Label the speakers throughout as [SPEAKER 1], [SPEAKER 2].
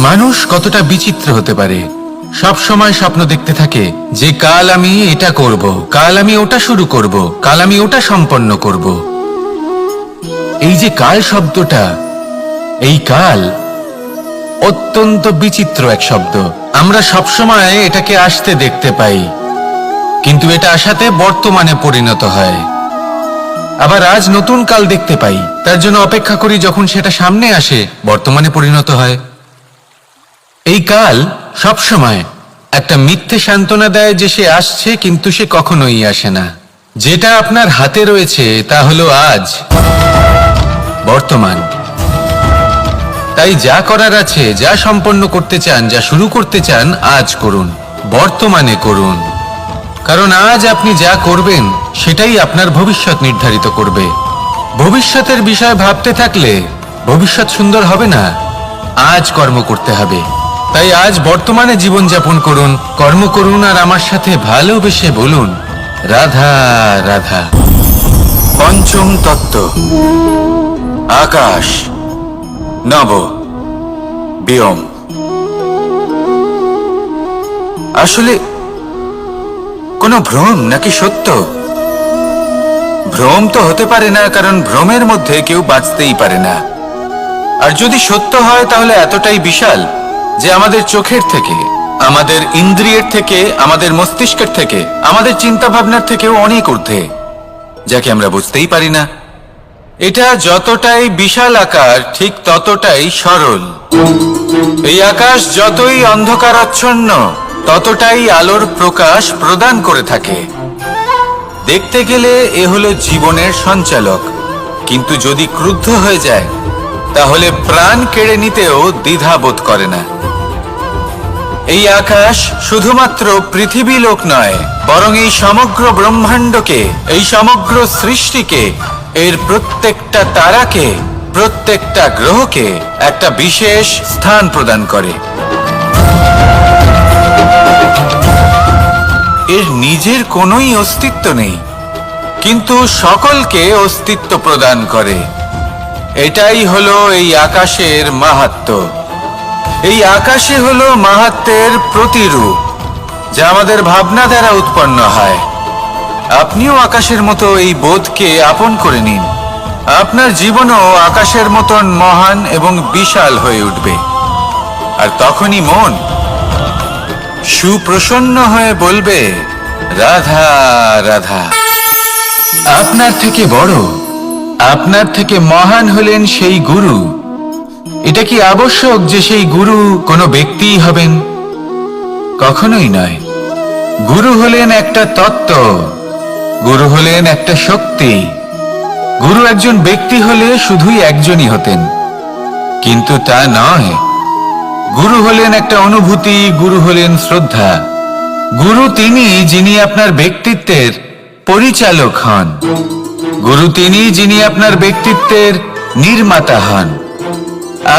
[SPEAKER 1] মানুষ কতটা বিচিত্র হতে পারে। সব সময় স্বপ্ন দেখতে থাকে যে কাল আমি এটা করব, কাল আমি ওটা শুরু করব, কাল আমি ওটা সম্পন্ন করব। এই যে কাল শব্দটা, এই কাল অত্যন্ত বিচিত্র এক শব্দ। আমরা সব সময় এটাকে আসতে দেখতে পাই, কিন্তু এটা আসাতে বর্তমানে পরিণত হয়। আবার আজ নতুন কাল দেখতে পাই, তার জন্য অপেক্ষা করি, যখন সেটা সামনে আসে বর্তমানে পরিণত হয়। এই কাল সব সময় একটা মিথ্যে সান্ত্বনা দেয় যে সে আসছে, কিন্তু সে কখনোই আসে না। যেটা আপনার হাতে রয়েছে তা হলো আজ, বর্তমান। তাই যা করার আছে, যা সম্পন্ন করতে চান, যা শুরু করতে চান, আজ করুন, বর্তমানে করুন। কারণ আজ আপনি যা করবেন সেটাই আপনার ভবিষ্যৎ নির্ধারিত করবে। ভবিষ্যতের বিষয় ভাবতে থাকলে ভবিষ্যৎ সুন্দর হবে না। আজ কর্ম করতে হবে। তাই আজ বর্তমানে জীবনযাপন করুন, কর্ম করুন, আর আমার সাথে ভালোবেসে বলুন, রাধা রাধা। পঞ্চম তত্ত্ব, আকাশ, নব, ব্যোম। আসলে কোনো ভ্রম নাকি সত্য? ভ্রম তো হতে পারে না, কারণ ভ্রমের মধ্যে কেউ বাঁচতেই পারে না। আর যদি সত্য হয় তাহলে এতটাই বিশাল যে আমাদের চোখের থেকে, আমাদের ইন্দ্রিয়ের থেকে, আমাদের মস্তিষ্কের থেকে, আমাদের চিন্তা ভাবনার থেকেও অনেক ঊর্ধ্বে, যাকে আমরা বুঝতেই পারি না। এটা যতটাই বিশাল আকার, ঠিক ততটাই সরল। এই আকাশ যতই অন্ধকারাচ্ছন্ন, ততটাই আলোর প্রকাশ প্রদান করে থাকে। দেখতে গেলে এ হলো জীবনের সঞ্চালক, কিন্তু যদি ক্রুদ্ধ হয়ে যায় তাহলে প্রাণ কেড়ে নিতেও দ্বিধা বোধ করে না। এই আকাশ শুধুমাত্র পৃথিবী লোক নয়, বরং এই সমগ্র ব্রহ্মাণ্ডকে, এই সমগ্র সৃষ্টিকে, এর প্রত্যেকটা তারাকে, প্রত্যেকটা গ্রহকে একটা বিশেষ স্থান প্রদান করে। এর নিজের কোনোই অস্তিত্ব নেই, কিন্তু সকলকে অস্তিত্ব প্রদান করে। এটাই হলো এই আকাশের মাহাত্ম্য। এই আকাশে হলো মাহাত্ম্যের প্রতিরূপ, যা আমাদের ভাবনা দ্বারা উৎপন্ন হয়। আপনিও আকাশের মতো এই বোধকে আপন করে নিন। আপনার জীবনও আকাশের মতন মহান এবং বিশাল হয়ে উঠবে। আর তখনই মন সুপ্রসন্ন হয়ে বলবে, রাধা রাধা। আপনার থেকে বড়, আপনার থেকে মহান হলেন সেই গুরু। এটা কি আবশ্যক যে সেই গুরু কোনো ব্যক্তিই হবেন? কখনোই নয়। গুরু হলেন একটা তত্ত্ব, গুরু হলেন একটা শক্তি। গুরু একজন ব্যক্তি হলে শুধুই একজনই হতেন, কিন্তু তা নয়। গুরু হলেন একটা অনুভূতি, গুরু হলেন শ্রদ্ধা। গুরু তিনি যিনি আপনার ব্যক্তিত্বের পরিচালক হন। গুরু তিনি যিনি আপনার ব্যক্তিত্বের নির্মাতা হন।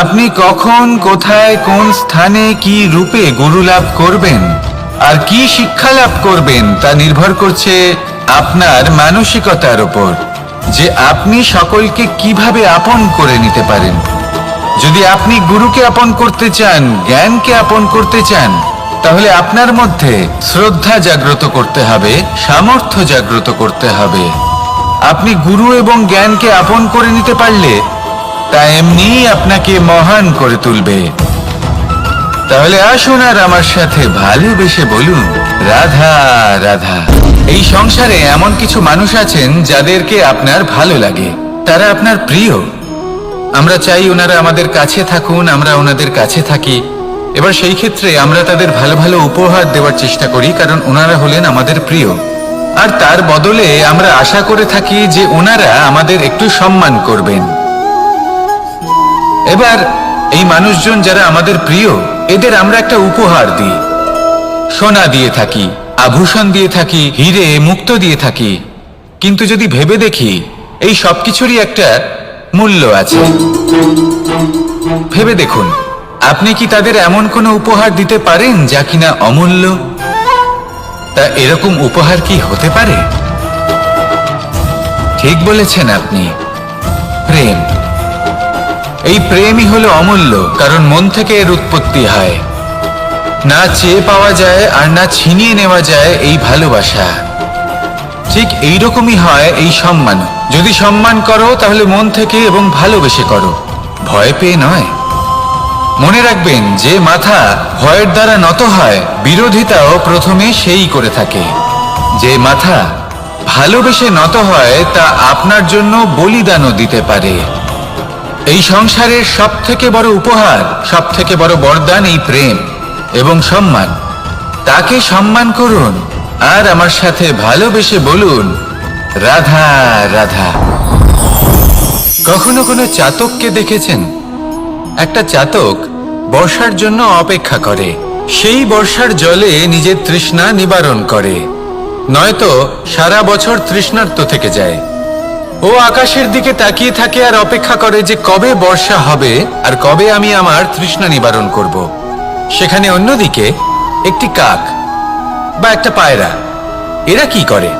[SPEAKER 1] আপনি কখন, কোথায়, কোন স্থানে, কি রূপে গুরু লাভ করবেন আর কি শিক্ষা লাভ করবেন তা নির্ভর করছে আপনার মানসিকতার উপর, যে আপনি সকলকে কিভাবে আপন করে নিতে পারেন। যদি আপনি গুরুকে আপন করতে চান, জ্ঞানকে আপন করতে চান, তাহলে আপনার মধ্যে শ্রদ্ধা জাগ্রত করতে হবে, সামর্থ্য জাগ্রত করতে হবে। আপনি গুরু এবং জ্ঞানকে আপন করে নিতে পারলে তা এমনিই আপনাকে মহান করে তুলবে। তাহলে আসুন আর আমার সাথে ভালোবেসে বলুন, রাধা রাধা। এই সংসারে এমন কিছু মানুষ আছেন যাদেরকে আপনার ভালো লাগে, তারা আপনার প্রিয়। আমরা চাই ওনারা আমাদের কাছে থাকুন, আমরা ওনাদের কাছে থাকি। এবার সেই ক্ষেত্রে আমরা তাদের ভালো ভালো উপহার দেওয়ার চেষ্টা করি, কারণ ওনারা হলেন আমাদের প্রিয়। আর তার বদলে আমরা আশা করে থাকি যে ওনারা আমাদের একটু সম্মান করবেন। এবার এই মানুষজন যারা আমাদের প্রিয়, এদের আমরা একটা উপহার দিই। সোনা দিয়ে থাকি, আভূষণ দিয়ে থাকি, হিরে মুক্তো দিয়ে থাকি। কিন্তু যদি ভেবে দেখি, এই সবকিছুরই একটা মূল্য আছে। ভেবে দেখুন, আপনি কি তাদের এমন কোনো উপহার দিতে পারেন যা কিনা অমূল্য? তা এরকম উপহার কি হতে পারে? ঠিক বলেছেন আপনি, প্রেম। এই প্রেমই হলো অমূল্য, কারণ মন থেকে এর উৎপত্তি হয়। না চেয়ে পাওয়া যায় আর না ছিনিয়ে নেওয়া যায় এই ভালোবাসা। ঠিক এইরকমই হয় এই সম্মান। যদি সম্মান করো তাহলে মন থেকে এবং ভালোবেসে করো, ভয় পেয়ে নয়। মনে রাখবেন, যে মাথা ভয়ের দ্বারা নত হয়, বিরোধিতাও প্রথমে সেই করে থাকে। যে মাথা ভালোবেসে নত হয় তা আপনার জন্য বলিদানও দিতে পারে। এই সংসারের সব থেকে বড় উপহার, সব থেকে বড় বরদান এই প্রেম এবং সম্মান। তাকে সম্মান করুন আর আমার সাথে ভালোবেসে বলুন, রাধা রাধা। কখনো কোনো চাতককে দেখেছেন? একটা চাতক বর্ষার জন্য অপেক্ষা করে, সেই বর্ষার জলে নিজের তৃষ্ণা নিবারণ করে, নয়তো সারা বছর তৃষ্ণার্ত থেকে যায়। ও আকাশের দিকে তাকিয়ে থাকে আর অপেক্ষা করে যে কবে বর্ষা হবে আর কবে আমি আমার তৃষ্ণা নিবারণ করব। সেখানে অন্যদিকে একটি কাক বা একটা পায়রা, এরা কি করে?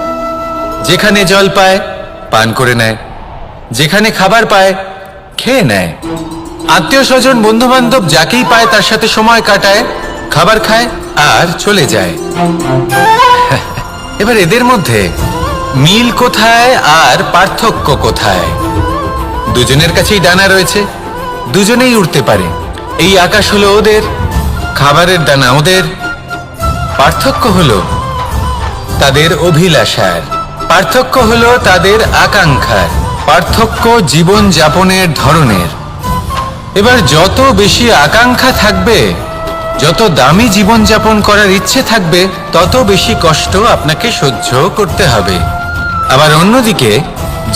[SPEAKER 1] যেখানে জল পায় পান করে নেয়, যেখানে খাবার পায় খেয়ে নেয়, আত্মীয় স্বজন বন্ধু বান্ধব যাকেই পায় তার সাথে সময় কাটায়, খাবার খায় আর চলে যায়। এবার এদের মধ্যে মিল কোথায় আর পার্থক্য কোথায়? দুজনের কাছেই ডানা রয়েছে, দুজনেই উড়তে পারে। এই আকাশ হলো ওদের, খাবারের দানা ওদের। পার্থক্য হলো তাদের অভিলাষার, পার্থক্য হলো তাদের আকাঙ্ক্ষার, পার্থক্য জীবন যাপনের ধরনের। এবার যত বেশি আকাঙ্ক্ষা থাকবে, যত দামি জীবন যাপন করার ইচ্ছে থাকবে, তত বেশি কষ্ট আপনাকে সহ্য করতে হবে। আবার অন্যদিকে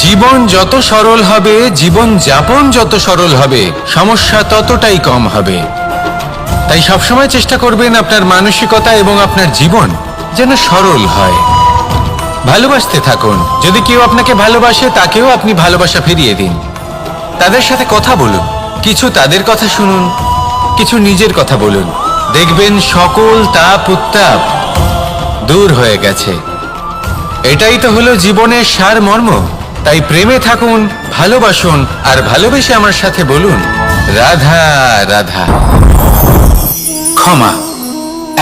[SPEAKER 1] জীবন যত সরল হবে, জীবন যাপন যত সরল হবে, সমস্যা ততটাই কম হবে। তাই সবসময় চেষ্টা করবেন আপনার মানসিকতা এবং আপনার জীবন যেন সরল হয়। ভালোবাসতে থাকুন। যদি কেউ আপনাকে ভালোবাসে, তাকেও আপনি ভালোবাসা ফিরিয়ে দিন। তাদের সাথে কথা বলুন, কিছু তাদের কথা শুনুন, কিছু নিজের কথা বলুন। দেখবেন সকল তাপ উত্তাপ দূর হয়ে গেছে। এটাই তো হলো জীবনের সারমর্ম। তাই প্রেমে থাকুন, ভালোবাসুন, আর ভালোবেসে আমার সাথে বলুন, রাধা রাধা। ক্ষমা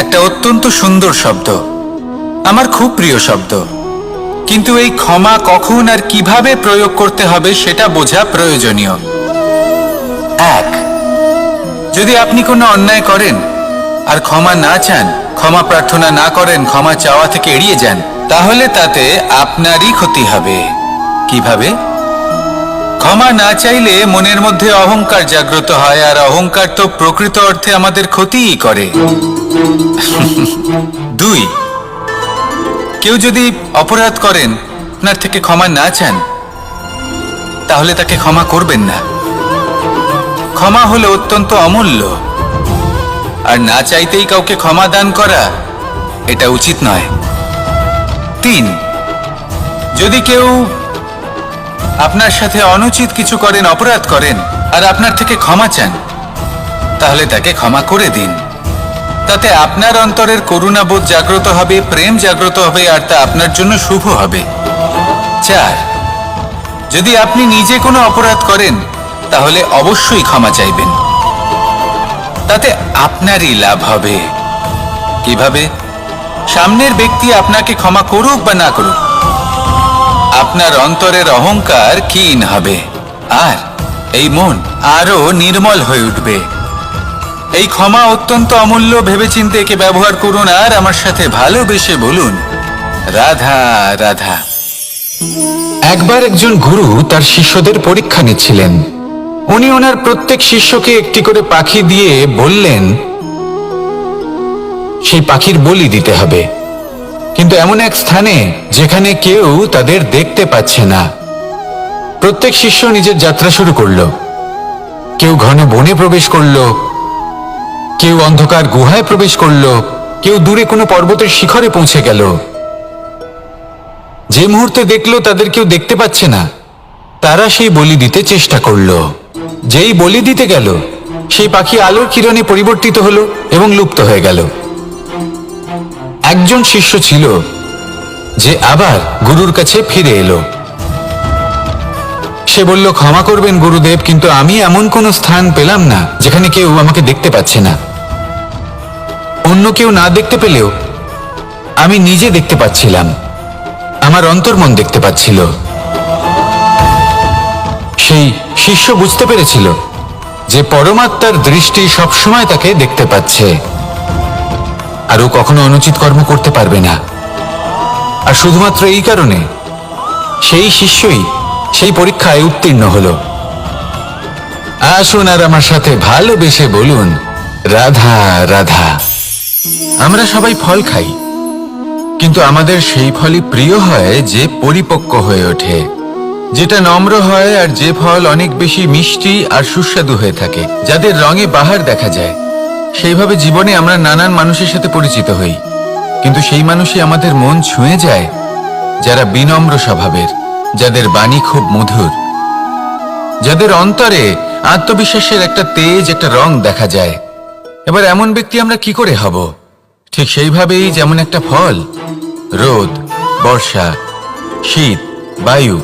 [SPEAKER 1] একটা অত্যন্ত সুন্দর শব্দ, আমার খুব প্রিয় শব্দ। কিন্তু এই ক্ষমা কখন আর কিভাবে প্রয়োগ করতে হবে সেটা বোঝা প্রয়োজনীয়। এক, যদি আপনি কোনো অন্যায় করেন আর ক্ষমা না চান, ক্ষমা প্রার্থনা না করেন, ক্ষমা চাওয়া থেকে এড়িয়ে যান, তাহলে তাতে আপনারই ক্ষতি হবে। কিভাবে? ক্ষমা না চাইলে মনের মধ্যে অহংকার জাগ্রত হয়, আর অহংকার তো প্রকৃত অর্থে আমাদের ক্ষতিই করে। দুই, কেউ যদি অপরাধ করেন, আপনার থেকে ক্ষমা না চান, তাহলে তাকে ক্ষমা করবেন না। ক্ষমা হলো অত্যন্ত অমূল্য, আর না চাইতেই কাউকে ক্ষমা দান করা এটা উচিত নয়। তিন, যদি কেউ আপনার সাথে অনুচিত কিছু করেন, অপরাধ করেন, আর আপনার থেকে ক্ষমা চান, তাহলে তাকে ক্ষমা করে দিন। তাতে আপনার অন্তরের করুণাবোধ জাগ্রত হবে, প্রেম জাগ্রত হবে, আর তা আপনার জন্য শুভ হবে। চার, যদি আপনি নিজে কোনো অপরাধ করেন, তাহলে অবশ্যই ক্ষমা চাইবেন। তাতে আপনারই লাভ হবে। কিভাবে? সামনের ব্যক্তি আপনাকে ক্ষমা করুক বা না করুক, আপনার অন্তরের অহংকার ক্ষীণ হবে, আর এই মন আরো নির্মল হয়ে উঠবে। এই ক্ষমা অত্যন্ত অমূল্য, ভেবেচিন্তে একে ব্যবহার করুন, আর আমার সাথে ভালোবেসে বলুন, রাধা রাধা। একবার একজন গুরু তার শিষ্যদের পরীক্ষা নিচ্ছিলেন। উনি ওনার প্রত্যেক শিষ্যকে একটি করে পাখি দিয়ে বললেন সেই পাখির বলি দিতে হবে, কিন্তু এমন এক স্থানে যেখানে কেউ তাদের দেখতে পাচ্ছে না। প্রত্যেক শিষ্য নিজের যাত্রা শুরু করলো। কেউ ঘন বনে প্রবেশ করলো, কেউ অন্ধকার গুহায় প্রবেশ করলো, কেউ দূরে কোনো পর্বতের শিখরে পৌঁছে গেল। যে মুহূর্তে দেখলো তাদের কেউ দেখতে পাচ্ছে না, তারা সেই বলি দিতে চেষ্টা করলো। যেই বলি দিতে গেল, সেই পাখি আলোর কিরণে পরিবর্তিত হলো এবং লুপ্ত হয়ে গেল। একজন শিষ্য ছিল যে আবার গুরুর কাছে ফিরে এলো। সে বলল, ক্ষমা করবেন গুরুদেব, কিন্তু আমি এমন কোনো স্থান পেলাম না যেখানে কেউ আমাকে দেখতে পাচ্ছে না। অন্য কেউ না দেখতে পেলেও আমি নিজে দেখতে পাচ্ছিলাম, আমার অন্তর্মন দেখতে পাচ্ছিল। সেই শিষ্য বুঝতে পেরেছিল যে পরমাত্মার দৃষ্টি সবসময় তাকে দেখতে পাচ্ছে, আর ও কখনো অনুচিত কর্ম করতে পারবে না। আর শুধুমাত্র এই কারণে সেই শিষ্যই সেই পরীক্ষায় উত্তীর্ণ হলো। আসুন আর আমার সাথে ভালোবেসে বলুন, রাধা রাধা। আমরা সবাই ফল খাই, কিন্তু আমাদের সেই ফলই প্রিয় হয় যে পরিপক্ক হয়ে ওঠে, যেটা নম্র হয়, আর যে ফল অনেক বেশি মিষ্টি আর সুস্বাদু হয়ে থাকে, যাদের রঙে বাহার দেখা যায়। সেইভাবে জীবনে আমরা নানান মানুষের সাথে পরিচিত হই, কিন্তু সেই মানুষই আমাদের মন ছুঁয়ে যায় যারা বিনম্র স্বভাবের, যাদের বাণী খুব মধুর, যাদের অন্তরে আত্মবিশ্বাসের একটা তেজ, একটা রং দেখা যায়। এবার এমন ব্যক্তি আমরা কি করে হব? ঠিক সেইভাবেই যেমন একটা ফল রোদ, বর্ষা, শীত, বায়ু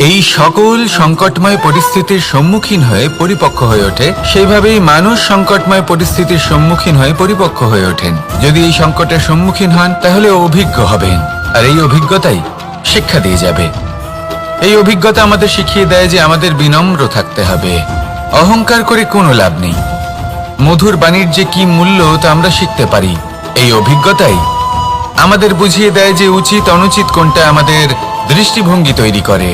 [SPEAKER 1] এই সকল সংকটময় পরিস্থিতির সম্মুখীন হয়ে পরিপক্ক হয়ে ওঠে, সেইভাবেই মানুষ সংকটময় পরিস্থিতির সম্মুখীন হয়ে পরিপক্ক হয়ে ওঠেন। যদি এই সংকটের সম্মুখীন হন তাহলে অভিজ্ঞ হবেন, আর এই অভিজ্ঞতাই শিক্ষা দিয়ে যাবে। এই অভিজ্ঞতা আমাদের শিখিয়ে দেয় যে আমাদের বিনম্র থাকতে হবে, অহংকার করে কোনো লাভ নেই। মধুর বাণীর যে কি মূল্য তা আমরা শিখতে পারি। এই অভিজ্ঞতাই আমাদের বুঝিয়ে দেয় যে উচিত অনুচিত কোনটা, আমাদের দৃষ্টিভঙ্গি তৈরি করে,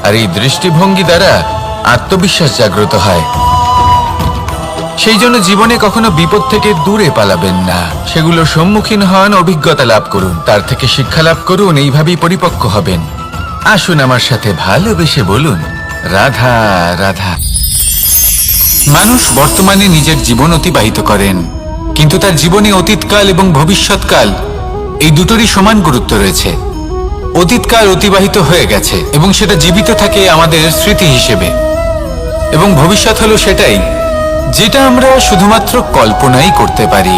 [SPEAKER 1] আর এই দৃষ্টিভঙ্গি দ্বারা আত্মবিশ্বাস জাগ্রত হয়। সেই জন্য জীবনে কখনো বিপদ থেকে দূরে পালাবেন না, সেগুলোর সম্মুখীন হন, অভিজ্ঞতা লাভ করুন, তার থেকে শিক্ষা লাভ করুন, এইভাবেই পরিপক্ক হবেন। আসুন আমার সাথে ভালোবেসে বলুন, রাধা রাধা। মানুষ বর্তমানে নিজের জীবন অতিবাহিত করেন, কিন্তু তার জীবনে অতীতকাল এবং ভবিষ্যৎকাল এই দুটোরই সমান গুরুত্ব রয়েছে। অতীতকাল অতিবাহিত হয়ে গেছে এবং সেটা জীবিত থাকে আমাদের স্মৃতি হিসেবে, এবং ভবিষ্যৎ হলো সেটাই যেটা আমরা শুধুমাত্র কল্পনাই করতে পারি।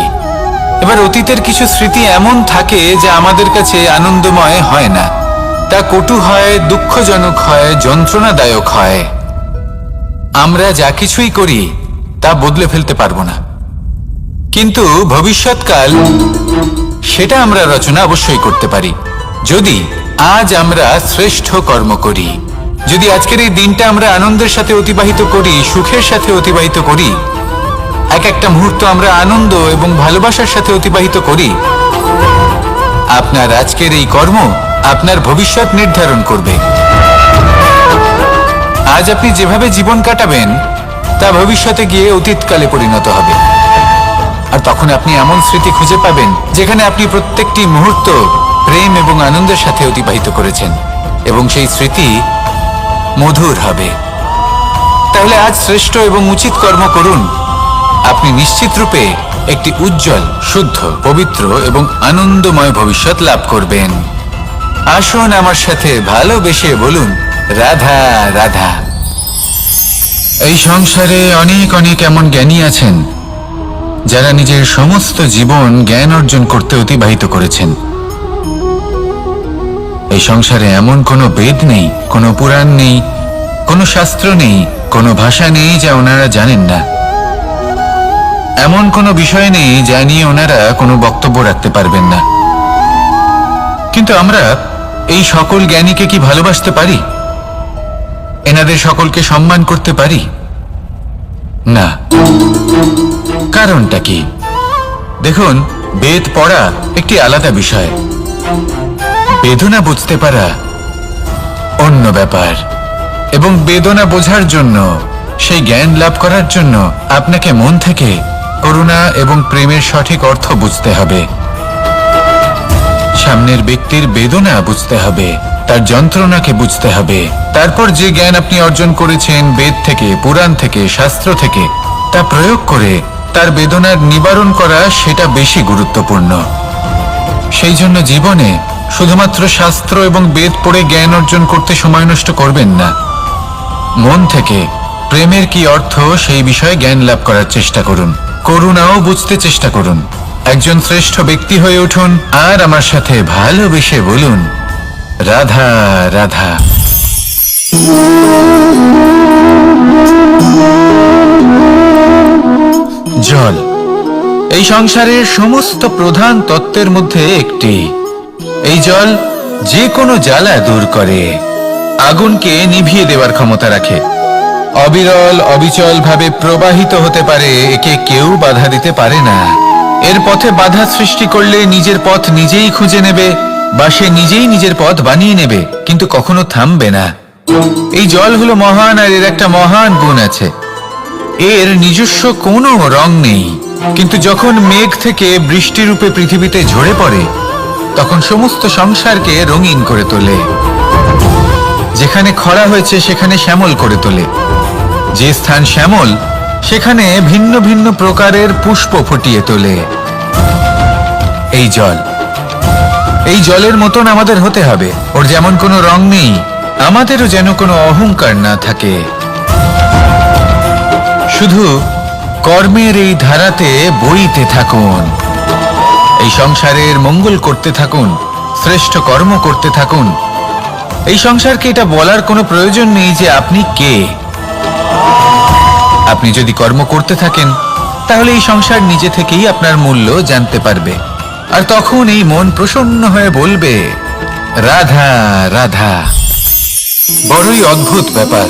[SPEAKER 1] এবার অতীতের কিছু স্মৃতি এমন থাকে যা আমাদের কাছে আনন্দময় হয় না, তা কটু হয়, দুঃখজনক হয়, যন্ত্রণাদায়ক হয়। আমরা যা কিছুই করি তা বদলে ফেলতে পারবো না, কিন্তু ভবিষ্যৎকাল সেটা আমরা রচনা অবশ্যই করতে পারি, যদি আজ আমরা শ্রেষ্ঠ কর্ম করি। যদি আজকের এই দিনটা আমরা আনন্দের সাথে অতিবাহিত করি, সুখের সাথে অতিবাহিত করি, এক একটা মুহূর্ত আমরা আনন্দ এবং ভালোবাসার সাথে অতিবাহিত করি, আপনার আজকের এই কর্ম আপনার ভবিষ্যৎ নির্ধারণ করবে। আজ আপনি যেভাবে জীবন কাটাবেন তা ভবিষ্যতে গিয়ে অতীতকালে পরিণত হবে, আর তখন আপনি এমন স্মৃতি খুঁজে পাবেন যেখানে আপনি প্রত্যেকটি মুহূর্ত প্রেম এবং আনন্দের সাথে অতিবাহিত করেছেন, এবং সেই স্মৃতি মধুর হবে। তাহলে আজ শ্রেষ্ঠ এবং উচিত কর্ম করুন, আপনি নিশ্চিত রূপে একটি উজ্জ্বল, শুদ্ধ, পবিত্র এবং আনন্দময় ভবিষ্যৎ লাভ করবেন। আসুন আমার সাথে ভালোবেসে বলুন, রাধা রাধা। এই সংসারে অনেক অনেক এমন জ্ঞানী আছেন যারা নিজের সমস্ত জীবন জ্ঞান অর্জন করতে অতিবাহিত করেছেন। এই সংসারে এমন কোনো বেদ নেই, কোনো পুরাণ নেই, কোনো শাস্ত্র নেই, কোনো ভাষা নেই যা ওনারা জানেন না। এমন কোনো বিষয় নেই যা নিয়ে ওনারা কোনো বক্তব্য রাখতে পারবেন না। কিন্তু আমরা এই সকল জ্ঞানীকে কি ভালোবাসতে পারি? এনাদের সকলকে সম্মান করতে পারি না। কারণটা কি? দেখুন, বেদ পড়া একটি আলাদা বিষয়, বেদনা বুঝতে পারা অন্য ব্যাপার। এবং বেদনা বোঝার জন্য, সেই জ্ঞান লাভ করার জন্য আপনাকে মন থেকে করুণা এবং প্রেমের সঠিক অর্থ বুঝতে হবে। সামনের ব্যক্তির বেদনা বুঝতে হবে, তার যন্ত্রণাকে বুঝতে হবে। তারপর যে জ্ঞান আপনি অর্জন করেছেন বেদ থেকে, পুরাণ থেকে, শাস্ত্র থেকে, তা প্রয়োগ করে তার বেদনার নিবারণ করা, সেটা বেশি গুরুত্বপূর্ণ। সেই জন্য জীবনে শুধুমাত্র শাস্ত্র এবং বেদ পড়ে জ্ঞান অর্জন করতে সময় নষ্ট করবেন না। মন থেকে প্রেমের কি অর্থ সেই বিষয়ে জ্ঞান লাভ করার চেষ্টা করুন, করুণাও বুঝতে চেষ্টা করুন। একজন শ্রেষ্ঠ ব্যক্তি হয়ে উঠুন, আর আমার সাথে ভালোবেসে বলুন, রাধা রাধা। সংসারের সমস্ত প্রধান তত্ত্বের মধ্যে একটি। এই জল যে কোনো জ্বালা দূর করে, আগুনকে নিভিয়ে দেওয়ার ক্ষমতা রাখে, অবিরল অবিচল ভাবে প্রবাহিত হতে পারে, একে কেউ বাধা দিতে পারে না। এর পথে বাধা সৃষ্টি করলে নিজের পথ নিজেই খুঁজে নেবে বা সে নিজেই নিজের পথ বানিয়ে নেবে, কিন্তু কখনো থামবে না। এই জল হলো মহান, আর এর একটা মহান গুণ আছে, এর নিজস্ব কোনো রং নেই, কিন্তু যখন মেঘ থেকে বৃষ্টিরূপে পৃথিবীতে ঝরে পড়ে তখন সমস্ত সংসারকে রঙিন করে তোলে। যেখানে খরা হয়েছে সেখানে শ্যামল করে তোলে, যে স্থান শ্যামল সেখানে ভিন্ন ভিন্ন প্রকারের পুষ্প ফুটিয়ে তোলে। এই জলের মতন আমাদের হতে হবে। ওর যেমন কোনো রং নেই, আমাদেরও যেন কোনো অহংকার না থাকে। শুধু কর্মের এই ধারাতে বইতে থাকুন, এই সংসারের মঙ্গল করতে থাকুন, শ্রেষ্ঠ কর্ম করতে থাকুন। এই সংসারকে এটা বলার কোনো প্রয়োজন নেই যে আপনি কে। আপনি যদি কর্ম করতে থাকেন তাহলে এই সংসার নিজে থেকেই আপনার মূল্য জানতে পারবে, আর তখন এই মন প্রসন্ন হয়ে বলবে, রাধা রাধা। বড়ই অদ্ভুত ব্যাপার,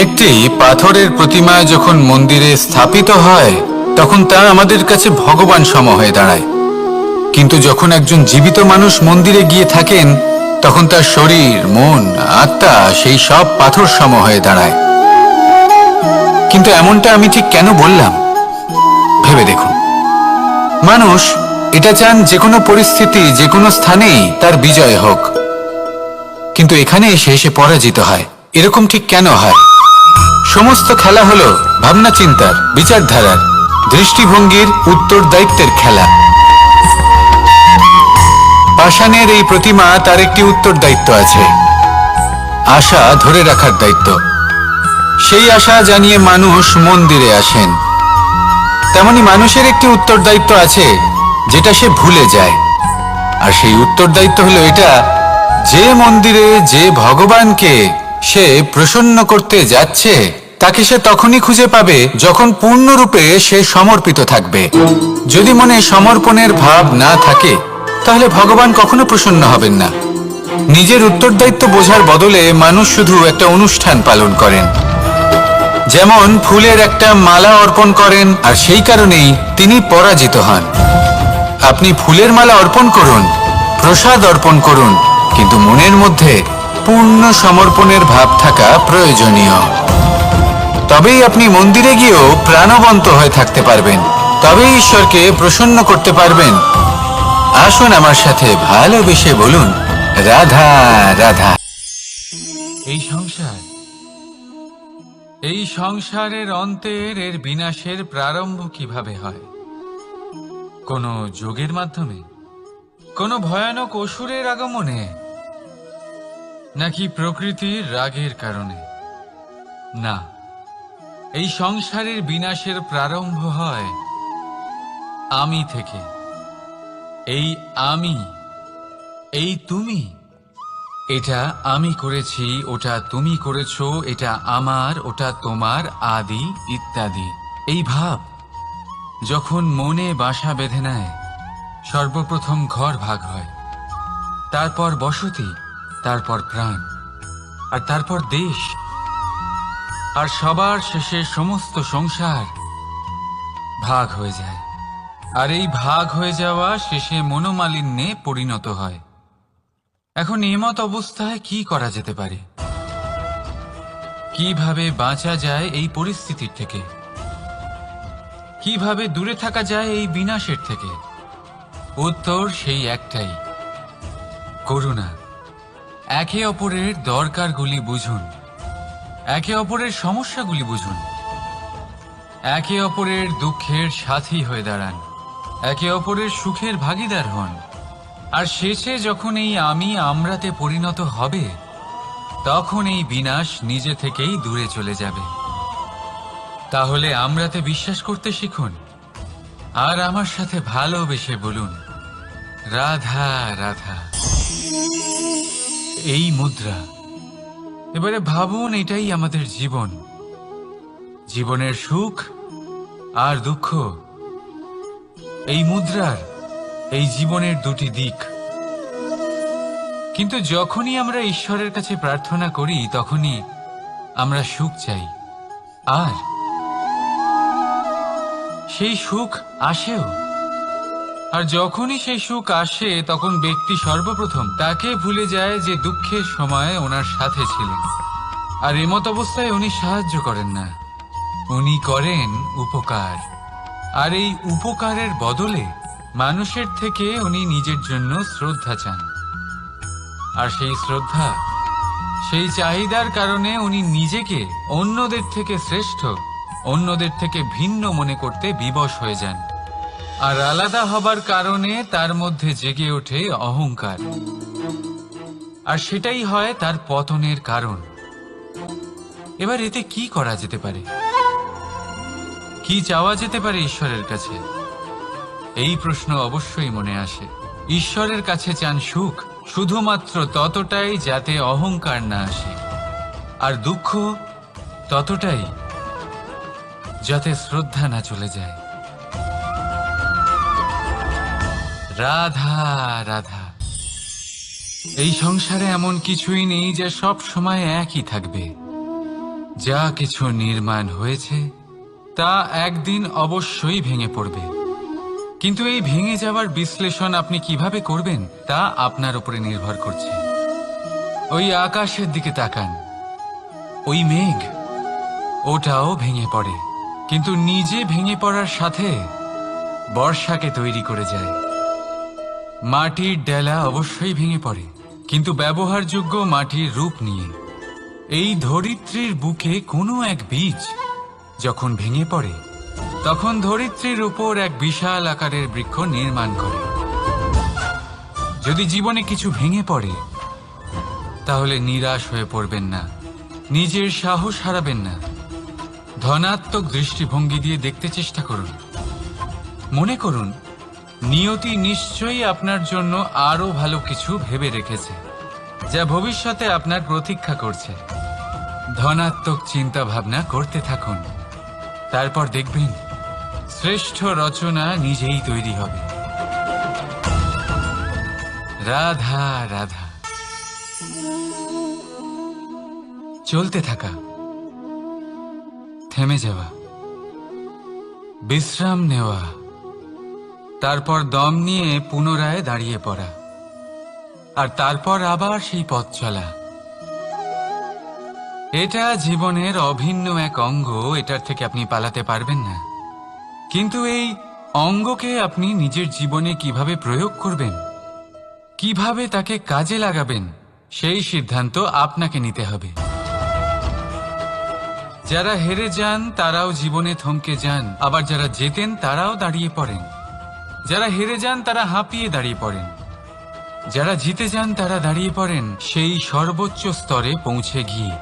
[SPEAKER 1] একটি পাথরের প্রতিমা যখন মন্দিরে স্থাপিত হয় তখন তা আমাদের কাছে ভগবান সম হয়ে দাঁড়ায়, কিন্তু যখন একজন জীবিত মানুষ মন্দিরে গিয়ে থাকেন তখন তার শরীর, মন, আত্মা সেই সব পাথর সম হয়ে দাঁড়ায়। কিন্তু এমনটা আমি ঠিক কেন বললাম ভেবে দেখুন। মানুষ এটা চান যে কোনো পরিস্থিতি, যে কোনো স্থানেই তার বিজয় হোক, কিন্তু এখানে এসে সে পরাজিত হয়। এরকম ঠিক কেন হয়? সমস্ত খেলা হলো ভাবনা চিন্তার, বিচারধারার, দৃষ্টিভঙ্গির, উত্তরদায়িত্বের খেলা। পাষাণের এই প্রতিমা, তার একটি উত্তরদায়িত্ব আছে, আশা ধরে রাখার দায়িত্ব। সেই আশা জানিয়ে মানুষ মন্দিরে আসেন। তেমনি মানুষের একটি উত্তরদায়িত্ব আছে যেটা সে ভুলে যায়, আর সেই উত্তরদায়িত্ব হলো এটা, যে মন্দিরে যে ভগবানকে সে প্রসন্ন করতে যাচ্ছে তাকে সে তখনই খুঁজে পাবে যখন পূর্ণরূপে সে সমর্পিত থাকবে। যদি মনে সমর্পণের ভাব না থাকে তাহলে ভগবান কখনো প্রসন্ন হবেন না। নিজের উত্তরদায়িত্ব বোঝার বদলে মানুষ শুধু একটা অনুষ্ঠান পালন করেন, যেমন ফুলের একটা মালা অর্পণ করেন, আর সেই কারণেই তিনি পরাজিত হন। আপনি ফুলের মালা অর্পণ করুন, প্রসাদ অর্পণ করুন, কিন্তু মনের মধ্যে পূর্ণ সমর্পণের ভাব থাকা প্রয়োজনীয়। তবেই আপনি মন্দিরে গিয়েও প্রাণবন্ত হয়ে থাকতে পারবেন, তবেই ঈশ্বরকে প্রসন্ন করতে পারবেন। আসুন আমার সাথে ভালোবেসে বলুন, রাধা রাধা। এই সংসারের অন্তের, এর বিনাশের প্রারম্ভ কিভাবে হয়? কোনো যোগের মাধ্যমে, কোনো ভয়ানক অসুরের আগমনে, নাকি প্রকৃতির রাগের কারণে? না, এই সংসারের বিনাশের প্রারম্ভ হয় আমি থেকে। এই আমি, এই তুমি, এটা আমি করেছি, ওটা তুমি করেছো, এটা আমার, ওটা তোমার, আদি ইত্যাদি। এই ভাব যখন মনে বাসা বেঁধে নেয়, সর্বপ্রথম ঘর ভাগ হয়, তারপর বসতি, তারপর প্রাণ, আর তারপর দেশ, আর সবার শেষে সমস্ত সংসার ভাগ হয়ে যায়। আর এই ভাগ হয়ে যাওয়া শেষে মনোমালিন্যে পরিণত হয়। এখন এমত অবস্থায় কি করা যেতে পারে? কিভাবে বাঁচা যায় এই পরিস্থিতির থেকে? কিভাবে দূরে থাকা যায় এই বিনাশের থেকে? উত্তর সেই একটাই, করুণা। একে অপরের দরকারগুলি বুঝুন, একে অপরের সমস্যাগুলি বুঝুন, একে অপরের দুঃখের সাথী হয়ে দাঁড়ান, একে অপরের সুখের ভাগীদার হন। আর শেষে যখন এই আমি আমরাতে পরিণত হবে, তখন এই বিনাশ নিজে থেকেই দূরে চলে যাবে। তাহলে আমরাতে বিশ্বাস করতে শিখুন, আর আমার সাথে ভালোবেসে বলুন, রাধা রাধা। এই মুদ্রা। এবারে ভাবুন, এটাই আমাদের জীবন। জীবনের সুখ আর দুঃখ এই মুদ্রার এই জীবনের দুটি দিক। কিন্তু যখনই আমরা ঈশ্বরের কাছে প্রার্থনা করি তখনই আমরা সুখ চাই, আর সেই সুখ আসেও। আর যখনই সেই সুখ আসে তখন ব্যক্তি সর্বপ্রথম তাকে ভুলে যায় যে দুঃখের সময় ওনার সাথে ছিলেন। আর এমত অবস্থায় উনি সাহায্য করেন না, উনি করেন উপকার। আর এই উপকারের বদলে মানুষের থেকে উনি নিজের জন্য শ্রদ্ধা চান। আর সেই শ্রদ্ধা, সেই চাহিদার কারণে উনি নিজেকে অন্যদের থেকে শ্রেষ্ঠ, অন্যদের থেকে ভিন্ন মনে করতে বিবশ হয়ে যান। আর আলাদা হবার কারণে তার মধ্যে জেগে ওঠে অহংকার, আর সেটাই হয় তার পতনের কারণ। এবার এতে কি করা যেতে পারে? কি চাওয়া যেতে পারে ঈশ্বরের কাছে? এই প্রশ্ন অবশ্যই মনে আসে। ঈশ্বরের কাছে চান সুখ, শুধুমাত্র ততটাই যাতে অহংকার না আসে, আর দুঃখ ততটাই যাতে শ্রদ্ধা না চলে যায়। রাধা রাধা। এই সংসারে এমন কিছুই নেই যা সব সময় একই থাকবে। যা কিছু নির্মাণ হয়েছে তা একদিন অবশ্যই ভেঙে পড়বে, কিন্তু এই ভেঙে যাওয়ার বিশ্লেষণ আপনি কিভাবে করবেন তা আপনার উপরে নির্ভর করছে। ওই আকাশের দিকে তাকান, ওই মেঘ, ওটাও ভেঙে পড়ে, কিন্তু নিজে ভেঙে পড়ার সাথে বর্ষাকে তৈরি করে যায়। মাটির ডেলা অবশ্যই ভেঙে পড়ে, কিন্তু ব্যবহারযোগ্য মাটির রূপ নিয়ে। এই ধরিত্রীর বুকে কোনো এক বীজ যখন ভেঙে পড়ে তখন ধরিত্রীর উপর এক বিশাল আকারের বৃক্ষ নির্মাণ করে। যদি জীবনে কিছু ভেঙে পড়ে তাহলে নিরাশ হয়ে পড়বেন না, নিজের সাহস হারাবেন না। ধনাত্মক দৃষ্টিভঙ্গি দিয়ে দেখতে চেষ্টা করুন। মনে করুন নিয়তি নিশ্চয়ই আপনার জন্য আরো ভালো কিছু ভেবে রেখেছে, যা ভবিষ্যতে আপনার প্রতীক্ষা করছে। ধনাত্মক চিন্তা ভাবনা করতে থাকুন, তারপর দেখবেন শ্রেষ্ঠ রচনা নিজেই তৈরি হবে। রাধা রাধা। চলতে থাকা, থেমে যাওয়া, বিশ্রাম নেওয়া, তারপর দম নিয়ে পুনরায় দাঁড়িয়ে পড়া, আর তারপর আবার সেই পথ চলা। এটা জীবনের অভিন্ন এক অঙ্গ, এটার থেকে আপনি পালাতে পারবেন না। কিন্তু এই অঙ্গকে আপনি নিজের জীবনে কিভাবে প্রয়োগ করবেন, কিভাবে তাকে কাজে লাগাবেন, সেই সিদ্ধান্ত আপনাকে নিতে হবে। যারা হেরে যান তারাও জীবনে থমকে যান, আবার যারা জেতেন তারাও দাঁড়িয়ে পড়েন। যারা হেরে যান তারা হাঁপিয়ে দাঁড়িয়ে পড়েন, যারা জিতে যান তারা দাঁড়িয়ে পড়েন সেই সর্বোচ্চ স্তরে পৌঁছে গিয়ে।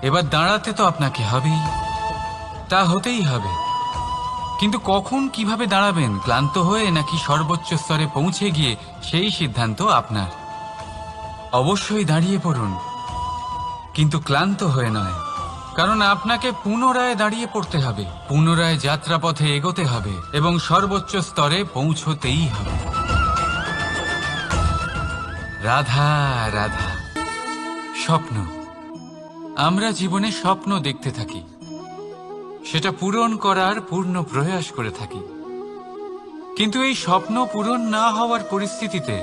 [SPEAKER 1] এবার দাঁড়াতে তো আপনাকে হবেই, তা হতেই হবে। কিন্তু কখন, কিভাবে দাঁড়াবেন, ক্লান্ত হয়ে নাকি সর্বোচ্চ স্তরে পৌঁছে গিয়ে, সেই সিদ্ধান্ত আপনার। অবশ্যই দাঁড়িয়ে পড়ুন, কিন্তু ক্লান্ত হয়ে নয়, কারণ আপনাকে পুনরায় দাঁড়িয়ে পড়তে হবে, পুনরায় যাত্রাপথে এগোতে হবে এবং সর্বোচ্চ স্তরে পৌঁছতেই হবে। রাধা রাধা। স্বপ্ন, আমরা জীবনে স্বপ্ন দেখতে থাকি, সেটা পূরণ করার পূর্ণ প্রয়াস করে থাকি। কিন্তু এই স্বপ্ন পূরণ না হওয়ার পরিস্থিতিতে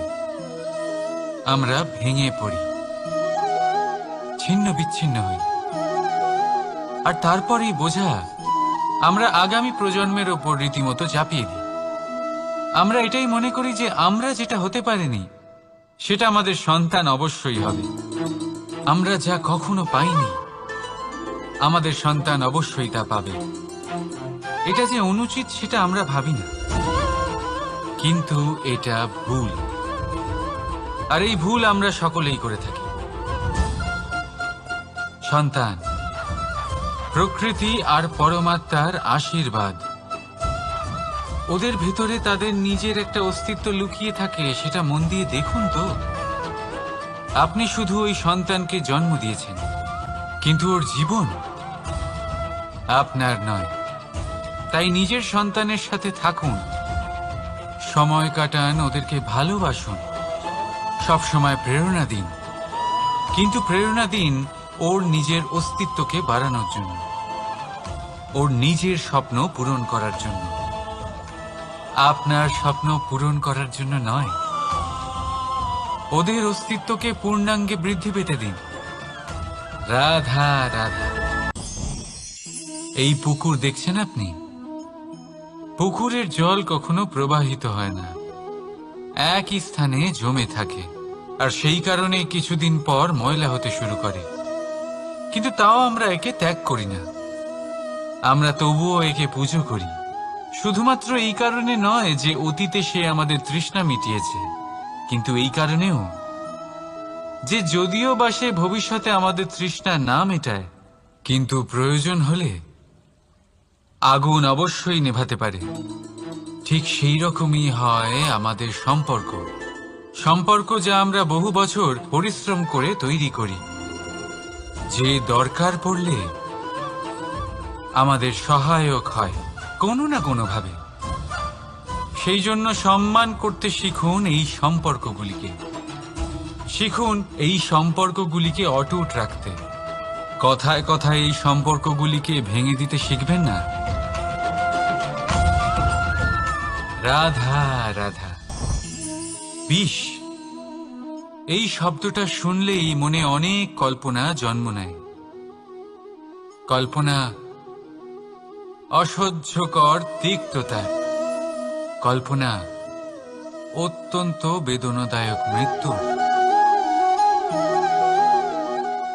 [SPEAKER 1] আমরা ভেঙে পড়ি, ছিন্ন বিচ্ছিন্ন হই, আর তারপর এই বোঝা আমরা আগামী প্রজন্মের ওপর রীতিমতো চাপিয়ে দিই। আমরা এটাই মনে করি যে আমরা যেটা হতে পারিনি সেটা আমাদের সন্তান অবশ্যই হবে। আমরা যা কখনো পাইনি আমাদের সন্তান অবশ্যই তা পাবে। এটা যে অনুচিত সেটা আমরা ভাবি না, কিন্তু এটা ভুল, আর এই ভুল আমরা সকলেই করে থাকি। সন্তান প্রকৃতি আর পরমাত্মার আশীর্বাদ। ওদের ভেতরে তাদের নিজের একটা অস্তিত্ব লুকিয়ে থাকে, সেটা মন দিয়ে দেখুন তো। আপনি শুধু ওই সন্তানকে জন্ম দিয়েছেন, কিন্তু ওর জীবন আপনার নয়, তাই নিজের সন্তানের সাথে থাকুন, সময় কাটান, ওদেরকে ভালোবাসুন, সব সময় প্রেরণা দিন, কিন্তু প্রেরণা দিন ওর নিজের অস্তিত্বকে বাড়ানোর জন্য, ওর নিজের স্বপ্ন পূরণ করার জন্য, আপনার স্বপ্ন পূরণ করার জন্য নয়। ওদের অস্তিত্বকে পূর্ণাঙ্গে বৃদ্ধি পেতে দিন। রাধা রাধা। এই পুকুর দেখছেন আপনি? পুকুরের জল কখনো প্রবাহিত হয় না, একই স্থানে জমে থাকে, আর সেই কারণে কিছুদিন পর ময়লা হতে শুরু করে। কিন্তু তাও আমরা একে ত্যাগ করি না, আমরা তবুও একে পুজো করি। শুধুমাত্র এই কারণে নয় যে অতীতে সে আমাদের তৃষ্ণা মিটিয়েছে, কিন্তু এই কারণেও যে যদিও বা সে ভবিষ্যতে আমাদের তৃষ্ণা না মেটায়, কিন্তু প্রয়োজন হলে আগুন অবশ্যই নেভাতে পারে। ঠিক সেই রকমই হয় আমাদের সম্পর্ক, সম্পর্ক যা আমরা বহু বছর পরিশ্রম করে তৈরি করি, যে দরকার পড়লে আমাদের সহায়ক হয় কোনো না কোনোভাবে। সেই জন্য সম্মান করতে শিখুন এই সম্পর্কগুলিকে, শিখুন এই সম্পর্কগুলিকে অটুট রাখতে। কথায় কথায় এই সম্পর্কগুলিকে ভেঙে দিতে শিখবেন না। রাধা রাধা। বিষ, এই শব্দটা শুনলেই মনে অনেক কল্পনা জন্ম নেয়। কল্পনা অসহ্যকর তিক্ততার, কল্পনা অত্যন্ত বেদনাদায়ক মৃত্যু।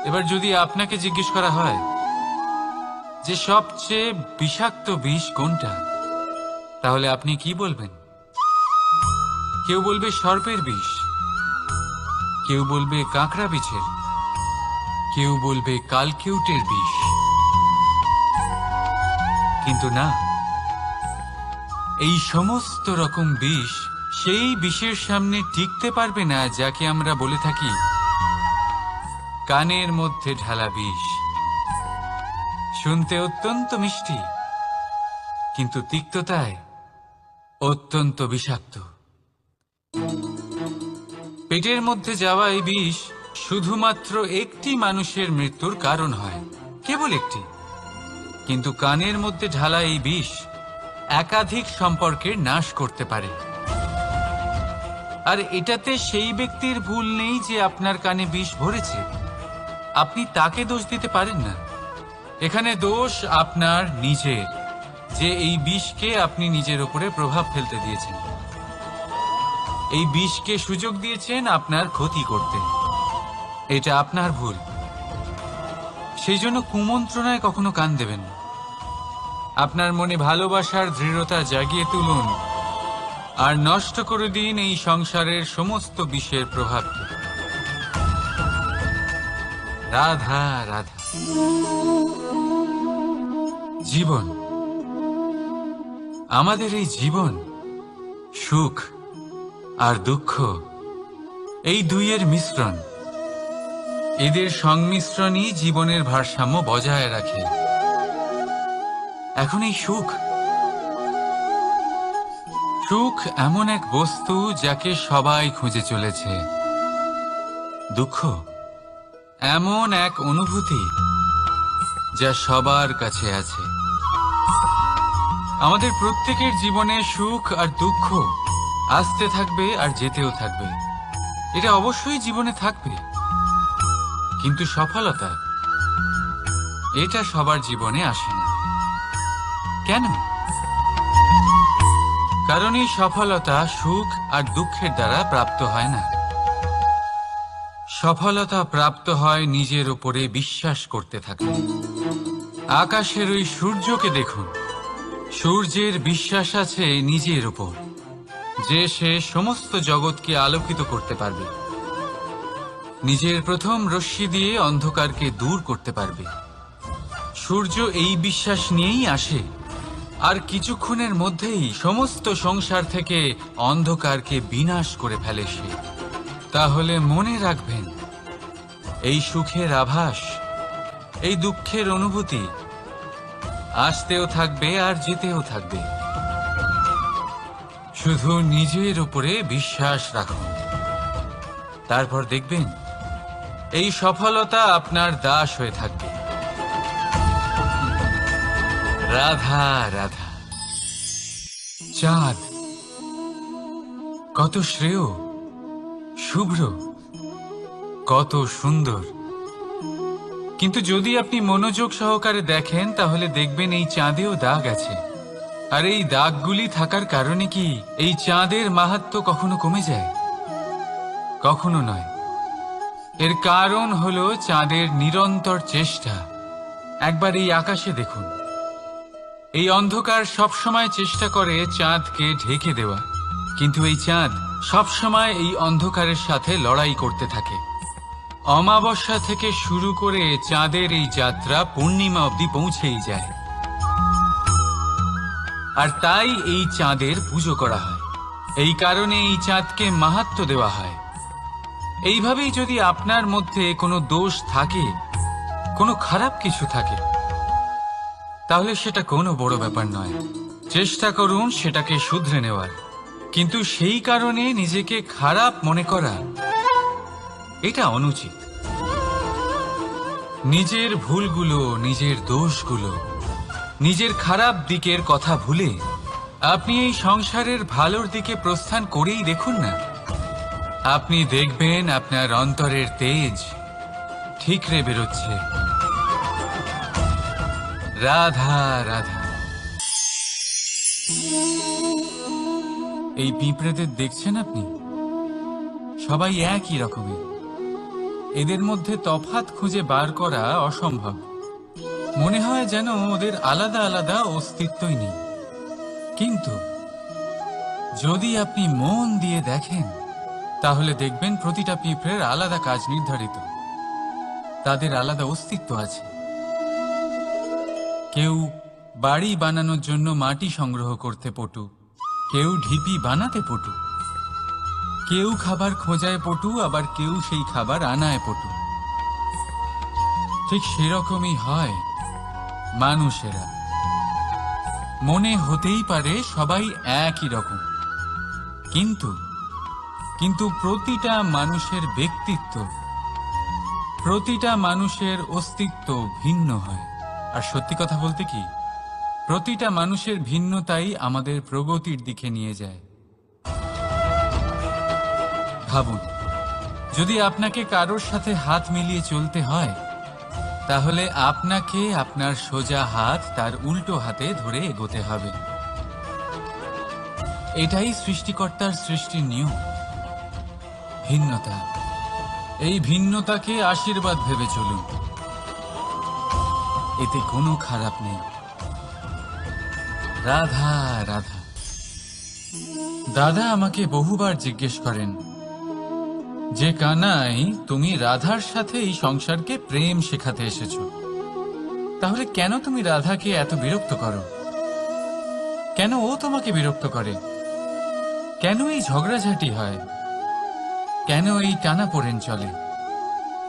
[SPEAKER 1] এবার যদি আপনাকে জিজ্ঞেস করা হয় যে সবচেয়ে বিষাক্ত বিষ কোনটা, তাহলে আপনি কি বলবেন? কেউ বলবে সর্পের বিষ, কেউ বলবে কাঁকড়া বিছের, কেউ বলবে কালকিউটের বিষ। কিন্তু না, এই সমস্ত রকম বিষ সেই বিষের সামনে টিকতে পারবে না যাকে আমরা বলে থাকি কানের মধ্যে ঢালা বিষ। শুনতে অত্যন্ত মিষ্টি, কিন্তু তিক্ততায় অত্যন্ত বিষাক্ত। পেটের মধ্যে যাওয়া এই বিষ শুধুমাত্র একটি মানুষের মৃত্যুর কারণ হয়, কেবল একটি। কিন্তু কানের মধ্যে ঢালা এই বিষ একাধিক সম্পর্কের নাশ করতে পারে। আর এটাতে সেই ব্যক্তির ভুল নেই যে আপনার কানে বিষ ভরেছে, আপনি তাকে দোষ দিতে পারেন না। এখানে দোষ আপনার নিজের, যে এই বিষকে আপনি নিজের উপরে প্রভাব ফেলতে দিয়েছেন, এই বিষকে সুযোগ দিয়েছেন আপনার ক্ষতি করতে। এটা আপনার ভুল। সেই জন্য কুমন্ত্রণায় কখনো কান দেবেন না। আপনার মনে ভালোবাসার দৃঢ়তা জাগিয়ে তুলুন আর নষ্ট করে দিন এই সংসারের সমস্ত বিষের প্রভাবকে। রাধা রাধা। জীবন, আমাদের এই জীবন, সুখ আর দুঃখ, এই দুইয়ের মিশ্রণ। এদের সংমিশ্রণই জীবনের ভারসাম্য বজায় রাখে। এখন এই সুখ, সুখ এমন এক বস্তু যাকে সবাই খুঁজে চলেছে। দুঃখ এমন এক অনুভূতি যা সবার কাছে আছে। আমাদের প্রত্যেকের জীবনে সুখ আর দুঃখ আসতে থাকবে আর যেতেও থাকবে, এটা অবশ্যই জীবনে থাকবে। কিন্তু সফলতা, এটা সবার জীবনে আসে না। কেন? কারণ এই সফলতা সুখ আর দুঃখের দ্বারা প্রাপ্ত হয় না। সফলতা প্রাপ্ত হয় নিজের উপরে বিশ্বাস করতে থাকলে। আকাশের ওই সূর্যকে দেখুন, সূর্যের বিশ্বাস আছে নিজের উপর যে সে সমস্ত জগৎকে আলোকিত করতে পারবে, নিজের প্রথম রশ্মি দিয়ে অন্ধকারকে দূর করতে পারবে। সূর্য এই বিশ্বাস নিয়েই আসে, আর কিছুক্ষণের মধ্যেই সমস্ত সংসার থেকে অন্ধকারকে বিনাশ করে ফেলে সে। তাহলে মনে রাখবেন, এই সুখের আভাস, এই দুঃখের অনুভূতি আসতেও থাকবে আর যেতেও থাকবে। শুধু নিজের উপরে বিশ্বাস রাখুন, তারপর দেখবেন এই সফলতা আপনার দাস হয়ে থাকবে। রাধা রাধা। চাঁদ কত শ্রেয়, শুভ্র, কত সুন্দর, কিন্তু যদি আপনি মনোযোগ সহকারে দেখেন তাহলে দেখবেন এই চাঁদেও দাগ আছে। আর এই দাগগুলি থাকার কারণে কি এই চাঁদের মাহাত্ম্য কখনো কমে যায়? কখনো নয়। এর কারণ হলো চাঁদের নিরন্তর চেষ্টা। একবার এই আকাশে দেখুন, এই অন্ধকার সবসময় চেষ্টা করে চাঁদকে ঢেকে দেওয়া, কিন্তু এই চাঁদ সবসময় এই অন্ধকারের সাথে লড়াই করতে থাকে। অমাবস্যা থেকে শুরু করে চাঁদের এই যাত্রা পূর্ণিমা অবধি পৌঁছেই যায়। আর তাই এই চাঁদের পুজো করা হয়, এই কারণে এই চাঁদকে মাহাত্ম্য দেওয়া হয়। এইভাবেই যদি আপনার মধ্যে কোনো দোষ থাকে, কোনো খারাপ কিছু থাকে, তাহলে সেটা কোনো বড় ব্যাপার নয়। চেষ্টা করুন সেটাকে শুধরে নেওয়ার, কিন্তু সেই কারণে নিজেকে খারাপ মনে করা এটা অনুচিত। নিজের ভুলগুলো, নিজের দোষগুলো, নিজের খারাপ দিকের কথা ভুলে আপনি এই সংসারের ভালোর দিকে প্রস্থান করেই দেখুন না। আপনি দেখবেন আপনার অন্তরের তেজ ঠিকরে বেরোচ্ছে। রাধা রাধা। এই পিঁপড়েদের দেখছেন আপনি? সবাই একই রকমের। এদের মধ্যে তফাৎ খুঁজে বার করা অসম্ভব। মনে হয় যেন ওদের আলাদা আলাদা অস্তিত্বই নেই। কিন্তু যদি আপনি মন দিয়ে দেখেন তাহলে দেখবেন প্রতিটা পিঁপড়ের আলাদা কাজ নির্ধারিত, তাদের আলাদা অস্তিত্ব আছে। কেউ বাড়ি বানানোর জন্য মাটি সংগ্রহ করতে পটু, কেউ ঢিপি বানাতে পটু, কেউ খাবার খোঁজায় পটু, আবার কেউ সেই খাবার আনায় পটু। ঠিক সেরকমই হয় মানুষেরা। মনে হতেই পারে সবাই একই রকম, কিন্তু প্রতিটা মানুষের ব্যক্তিত্ব, প্রতিটা মানুষের অস্তিত্ব ভিন্ন হয়। আর সত্যি কথা বলতে কি, প্রতিটা মানুষের ভিন্নতাই আমাদের প্রগতির দিকে নিয়ে যায়। ভাবুন, যদি আপনাকে কারোর সাথে হাত মিলিয়ে চলতে হয়, তাহলে আপনাকে আপনার সোজা হাত তার উল্টো হাতে ধরে এগোতে হবে। এটাই সৃষ্টিকর্তার সৃষ্টির নিয়ম। ভিন্নতা, এই ভিন্নতাকে আশীর্বাদ ভেবে চলুন, এতে কোনো খারাপ নেই। রাধা রাধা। দাদা আমাকে বহুবার জিজ্ঞেস করেন যে কানাই, তুমি রাধার সাথে এই সংসারকে প্রেম শেখাতে এসেছো, তাহলে কেন তুমি রাধাকে এত বিরক্ত করো? কেন ও তোমাকে বিরক্ত করে? কেন এই ঝগড়াঝাটি হয়? কেন এই টানাপোড়েন চলে?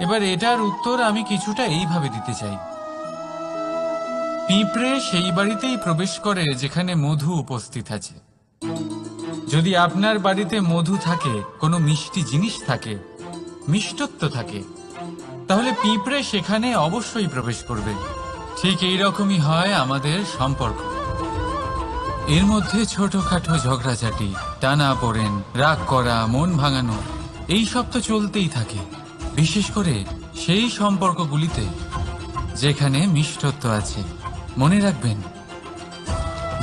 [SPEAKER 1] এবার এটার উত্তর আমি কিছুটা এইভাবে দিতে চাই। পিঁপড়ে সেই বাড়িতেই প্রবেশ করে যেখানে মধু উপস্থিত আছে। যদি আপনার বাড়িতে মধু থাকে, কোনো মিষ্টি জিনিস থাকে, মিষ্টত্ব থাকে, তাহলে পিঁপড়ে সেখানে অবশ্যই প্রবেশ করবে। ঠিক এইরকমই হয় আমাদের সম্পর্ক। এর মধ্যে ছোটখাটো ঝগড়াঝাটি, টানাপোড়েন, রাগ করা, মন ভাঙানো, এই সব তো চলতেই থাকে। বিশেষ করে সেই সম্পর্কগুলিতে যেখানে মিষ্টত্ব আছে। মনে রাখবেন,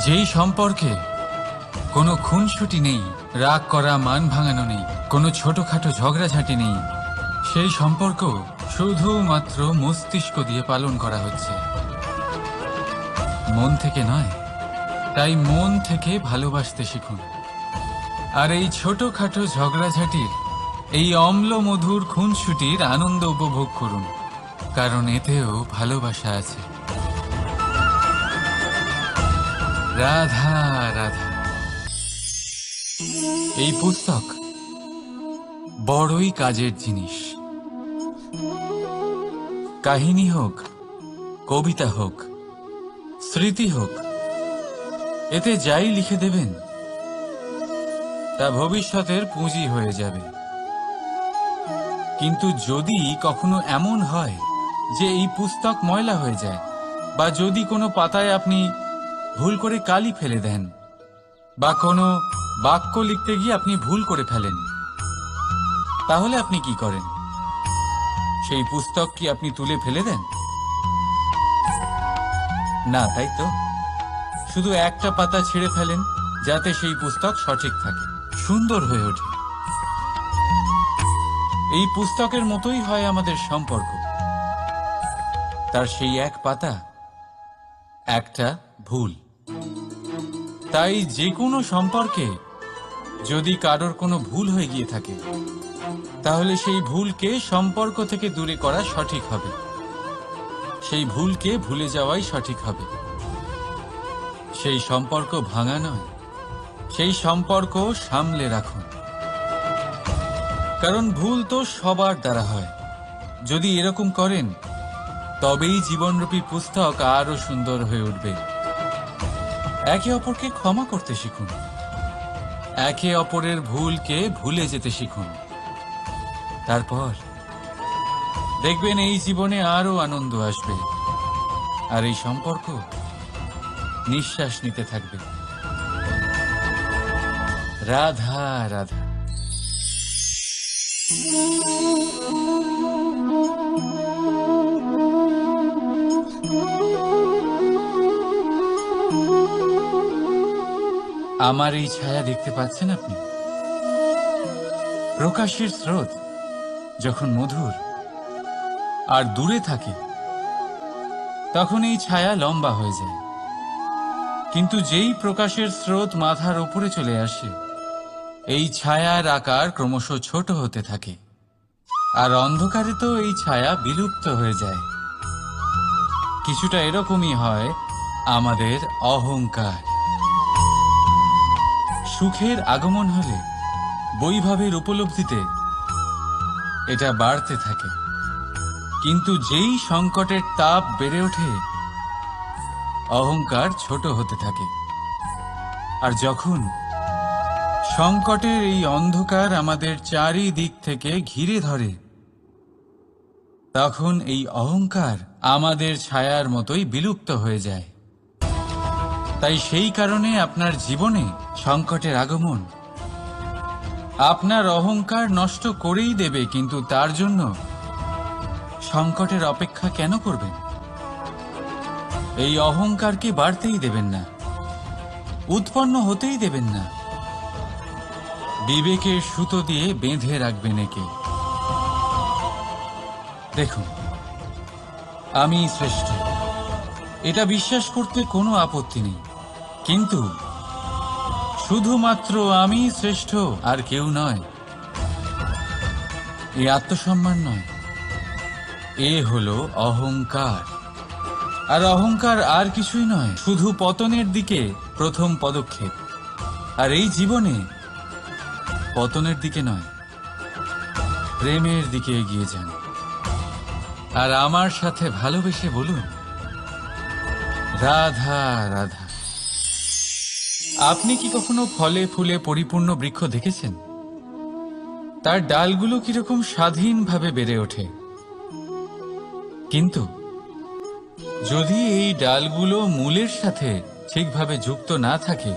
[SPEAKER 1] যেই সম্পর্কে কোনো খুনসুটি নেই, রাগ করা, মান ভাঙানো নেই, কোনো ছোটখাটো ঝগড়াঝাটি নেই, সেই সম্পর্ক শুধুমাত্র মস্তিষ্ক দিয়ে পালন করা হচ্ছে, মন থেকে নয়। তাই মন থেকে ভালোবাসতে শিখুন। আর এই ছোটখাটো ঝগড়াঝাটির, এই অম্ল মধুর খুনসুটির আনন্দ উপভোগ করুন, কারণ এতেও ভালোবাসা আছে। রাধা রাধা। এই পুস্তক বড়ই কাজের জিনিস। কাহিনী হোক, কবিতা হোক,
[SPEAKER 2] স্মৃতি হোক, এতে যাই লিখে দেবেন তা ভবিষ্যতের পুঁজি হয়ে যাবে। কিন্তু যদি কখনো এমন হয় যে এই পুস্তক ময়লা হয়ে যায়, বা যদি কোনো পাতায় আপনি ভুল করে কালি ফেলে দেন, বা কোনো বাক্য লিখতে গিয়ে আপনি ভুল করে ফেলেন, তাহলে আপনি কি করেন? সেই পুস্তক কি আপনি তুলে ফেলে দেন? না, তাই তো? শুধু একটা পাতা ছিঁড়ে ফেলেন যাতে সেই পুস্তক সঠিক থাকে, সুন্দর হয়ে ওঠে। এই পুস্তকের মতোই হয় আমাদের সম্পর্ক। তার সেই এক পাতা, একটা ভুল। তাই যে কোনো সম্পর্কে যদি কারোর কোনো ভুল হয়ে গিয়ে থাকে, তাহলে সেই ভুলকে সম্পর্ক থেকে দূরে করা সঠিক হবে। সেই ভুলকে ভুলে যাওয়াই সঠিক হবে। সেই সম্পর্ক ভাঙা নয়, সেই সম্পর্ক সামলে রাখুন। কারণ ভুল তো সবার দ্বারা হয়। যদি এরকম করেন, তবেই জীবনরূপী পুস্তক আরো সুন্দর হয়ে উঠবে। একে অপরকে ক্ষমা করতে শিখুন, একে অপরের ভুলকে ভুলে যেতে শিখুন। তারপর দেখবেন এই জীবনে আরো আনন্দ আসবে, আর এই সম্পর্ক নিঃশ্বাস নিতে থাকবে। রাধা রাধা। আমার এই ছায়া দেখতে পাচ্ছেন আপনি? প্রকাশের স্রোত যখন মধুর আর দূরে থাকে, তখন এই ছায়া লম্বা হয়ে যায়। কিন্তু যেই প্রকাশের স্রোত মাথার উপরে চলে আসে, এই ছায়ার আকার ক্রমশ ছোট হতে থাকে, আর অন্ধকারে তো এই ছায়া বিলুপ্ত হয়ে যায়। কিছুটা এরকমই হয় আমাদের অহংকার। সুখের আগমন হলে, বৈভবের উপলব্ধিতে এটা বাড়তে থাকে। কিন্তু যেই সংকটের তাপ বেড়ে ওঠে, অহংকার ছোট হতে থাকে। আর যখন সংকটের এই অন্ধকার আমাদের চারিদিক থেকে ঘিরে ধরে, তখন এই অহংকার আমাদের ছায়ার মতোই বিলুপ্ত হয়ে যায়। তাই সেই কারণে আপনার জীবনে সংকটের আগমন আপনার অহংকার নষ্ট করেই দেবে, কিন্তু তার জন্য সংকটের অপেক্ষা কেন করবেন? এই অহংকারকে বাড়তেই দেবেন না, উৎপন্ন হতেই দেবেন না। বিবেকের সুতো দিয়ে বেঁধে রাখবেন একে। দেখুন, আমি শ্রেষ্ঠ, এটা বিশ্বাস করতে কোনো আপত্তি নেই। কিন্তু শুধুমাত্র আমি শ্রেষ্ঠ, আর কেউ নয়, এ আত্মসম্মান নয়, এ হলো অহংকার। আর অহংকার আর কিছুই নয়, শুধু পতনের দিকে প্রথম পদক্ষেপ। আর এই জীবনে পতনের দিকে নয়, প্রেমের দিকে এগিয়ে যান। আর আমার সাথে ভালোবেসে বলুন, রাধা রাধা। আপনি কি কখনো ফলে ফুলে পরিপূর্ণ বৃক্ষ দেখেছেন? তার ডালগুলো কিরকম স্বাধীনভাবে বেড়ে ওঠে। কিন্তু যদি এই ডালগুলো মূলের সাথে ঠিকভাবে যুক্ত না থাকে,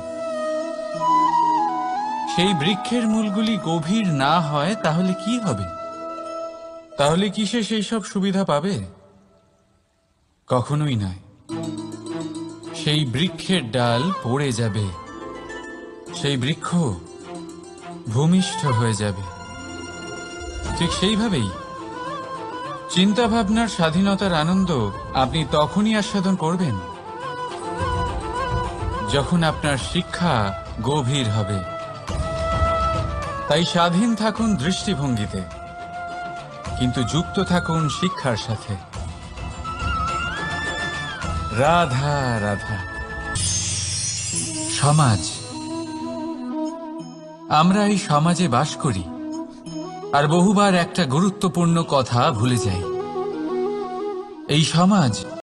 [SPEAKER 2] সেই বৃক্ষের মূলগুলি গভীর না হয়, তাহলে কি হবে? তাহলে কি সে সেই সব সুবিধা পাবে? কখনোই নয়। সেই বৃক্ষের ডাল পড়ে যাবে, সেই বৃক্ষ ভূমিষ্ঠ হয়ে যাবে। ঠিক সেইভাবেই চিন্তা ভাবনার স্বাধীনতার আনন্দ আপনি তখনই আস্বাদন করবেন যখন আপনার শিক্ষা গভীর হবে। তাই স্বাধীন থাকুন দৃষ্টিভঙ্গিতে, কিন্তু যুক্ত থাকুন শিক্ষার সাথে। রাধা রাধা। সমাজ, আমরা এই সমাজে বাস করি, আর বহুবার একটা গুরুত্বপূর্ণ কথা ভুলে যাই। এই সমাজ